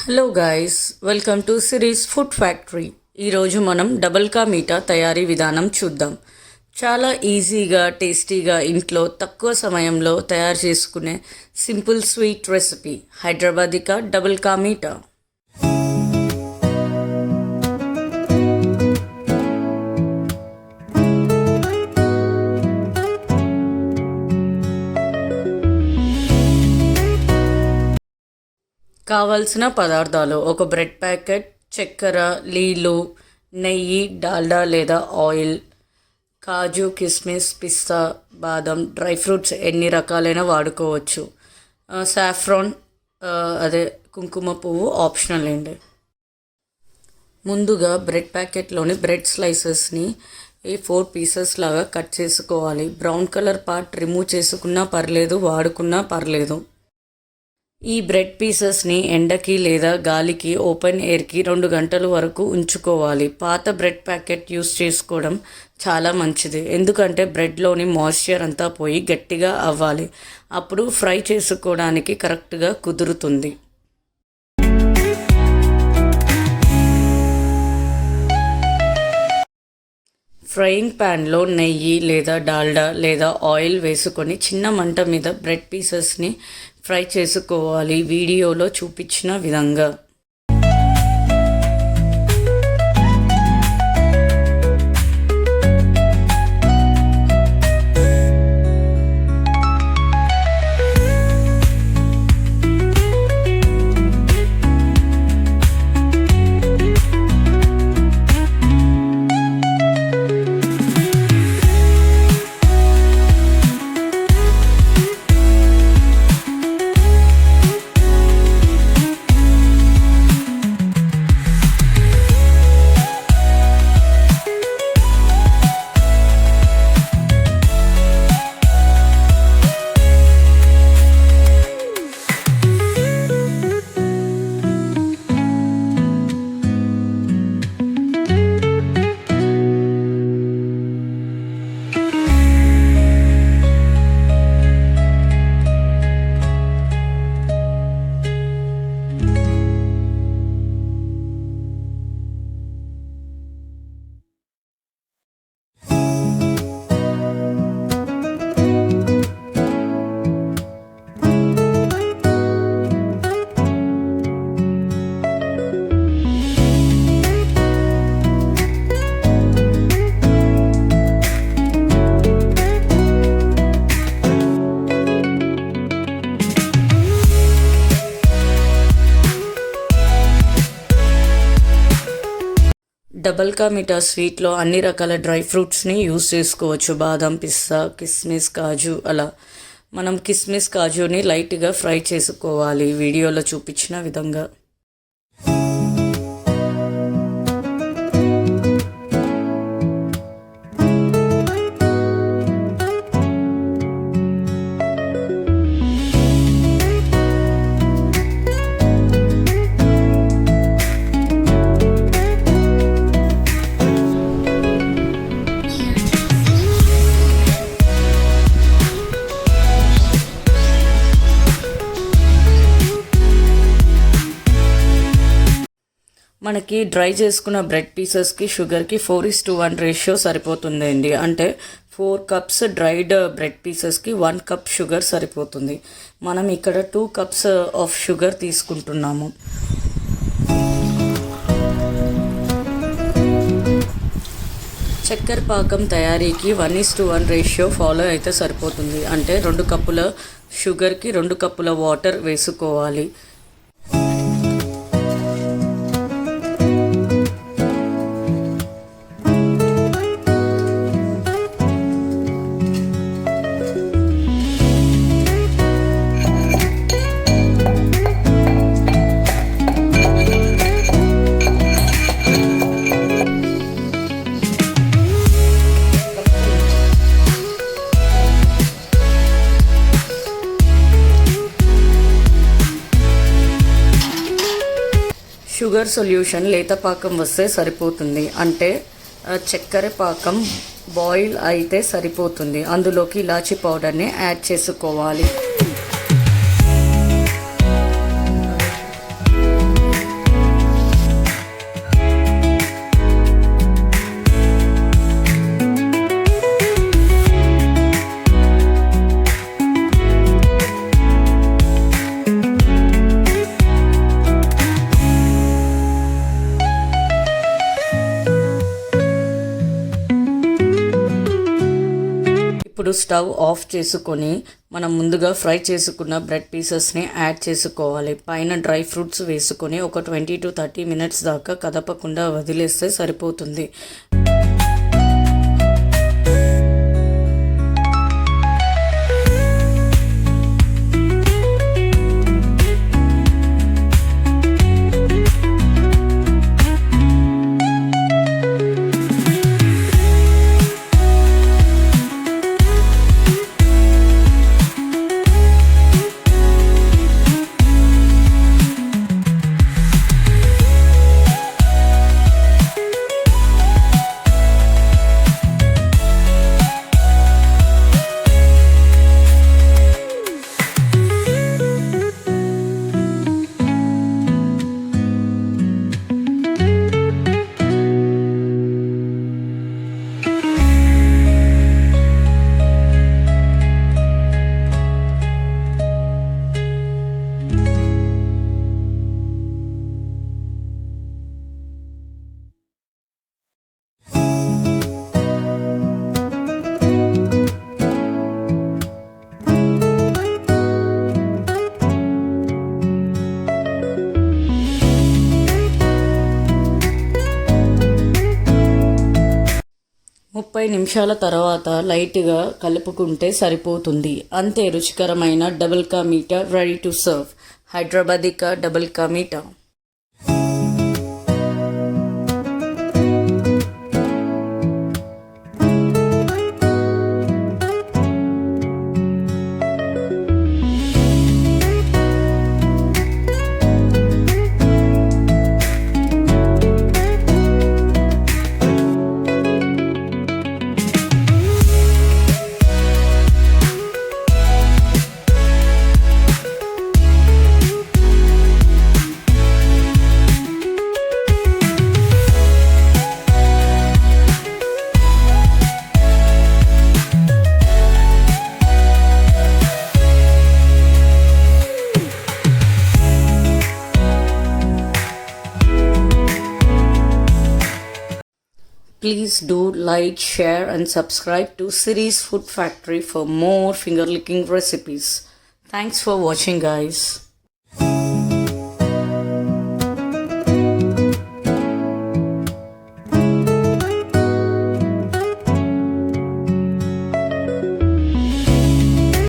Hello guys, welcome to series food factory. ఈరోజు మనం double ka meetha తయారీ విధానం చూద్దాం. చాలా ఈజీగా టేస్టీగా ఇంట్లో తక్కువ సమయంలో తయారు చేసుకునే సింపుల్ స్వీట్ రెసిపీ హైదరాబాదీ కా డబుల్ కా మీఠా. కావలసిన పదార్థాలు: ఒక బ్రెడ్ ప్యాకెట్, చక్కెర, నీళ్ళు, నెయ్యి, డాల్డా లేదా ఆయిల్, కాజు, కిస్మిస్, పిస్తా, బాదం, డ్రై ఫ్రూట్స్ ఎన్ని రకాలైన వాడుకోవచ్చు. సాఫ్రాన్ అదే కుంకుమ పువ్వు ఆప్షనల్ అండి. ముందుగా బ్రెడ్ ప్యాకెట్లోని బ్రెడ్ స్లైసెస్ని 4 పీసెస్ లాగా కట్ చేసుకోవాలి. బ్రౌన్ కలర్ పార్ట్ రిమూవ్ చేసుకున్నా పర్లేదు, వాడుకున్నా పర్లేదు. ఈ బ్రెడ్ పీసెస్ని ఎండకి లేదా గాలికి ఓపెన్ ఎయిర్కి 2 గంటల వరకు ఉంచుకోవాలి. పాత బ్రెడ్ ప్యాకెట్ యూస్ చేసుకోవడం చాలా మంచిది, ఎందుకంటే బ్రెడ్లోని మాయిశ్చర్ అంతా పోయి గట్టిగా అవ్వాలి. అప్పుడు ఫ్రై చేసుకోవడానికి కరెక్ట్గా కుదురుతుంది. ఫ్రైయింగ్ ప్యాన్లో నెయ్యి లేదా డాల్డా లేదా ఆయిల్ వేసుకొని చిన్న మంట మీద బ్రెడ్ పీసెస్ని ఫ్రై చేసుకోవాలి, వీడియోలో చూపించిన విధంగా. డబుల్ కా మీఠా స్వీట్లో అన్ని రకాల డ్రై ఫ్రూట్స్ని యూస్ చేసుకోవచ్చు. బాదం, పిస్తా, కిస్మిస్, కాజు. అలా మనం కిస్మిస్, కాజుని లైట్గా ఫ్రై చేసుకోవాలి, వీడియోలో చూపించిన విధంగా. మనకి డ్రై చేసుకున్న బ్రెడ్ పీసెస్కి షుగర్కి 4:1 రేషియో సరిపోతుందండి. అంటే 4 కప్స్ డ్రైడ్ బ్రెడ్ పీసెస్కి 1 కప్ షుగర్ సరిపోతుంది. మనం ఇక్కడ 2 కప్స్ ఆఫ్ షుగర్ తీసుకుంటున్నాము. చక్కెర పాకం తయారీకి 1:1 రేషియో ఫాలో అయితే సరిపోతుంది. అంటే 2 కప్పుల షుగర్కి 2 కప్పుల వాటర్ వేసుకోవాలి. షుగర్ సొల్యూషన్ లేత పాకం వస్తే సరిపోతుంది. అంటే చక్కెర పాకం బాయిల్ అయితే సరిపోతుంది. అందులోకి ఇలాచీ పౌడర్ని యాడ్ చేసుకోవాలి. ఇప్పుడు స్టవ్ ఆఫ్ చేసుకొని మనం ముందుగా ఫ్రై చేసుకున్న బ్రెడ్ పీసెస్ని యాడ్ చేసుకోవాలి. పైన డ్రై ఫ్రూట్స్ వేసుకొని ఒక 20 to 30 minutes దాకా కదపకుండా వదిలేస్తే సరిపోతుంది. ముప్పై నిమిషాల తర్వాత లైట్గా కలుపుకుంటే సరిపోతుంది. అంతే, రుచికరమైన double ka meetha ready to serve. Hyderabadi కా double ka meetha. Please do like, share and subscribe to Siri's Food Factory for more finger licking recipes. Thanks for watching, guys.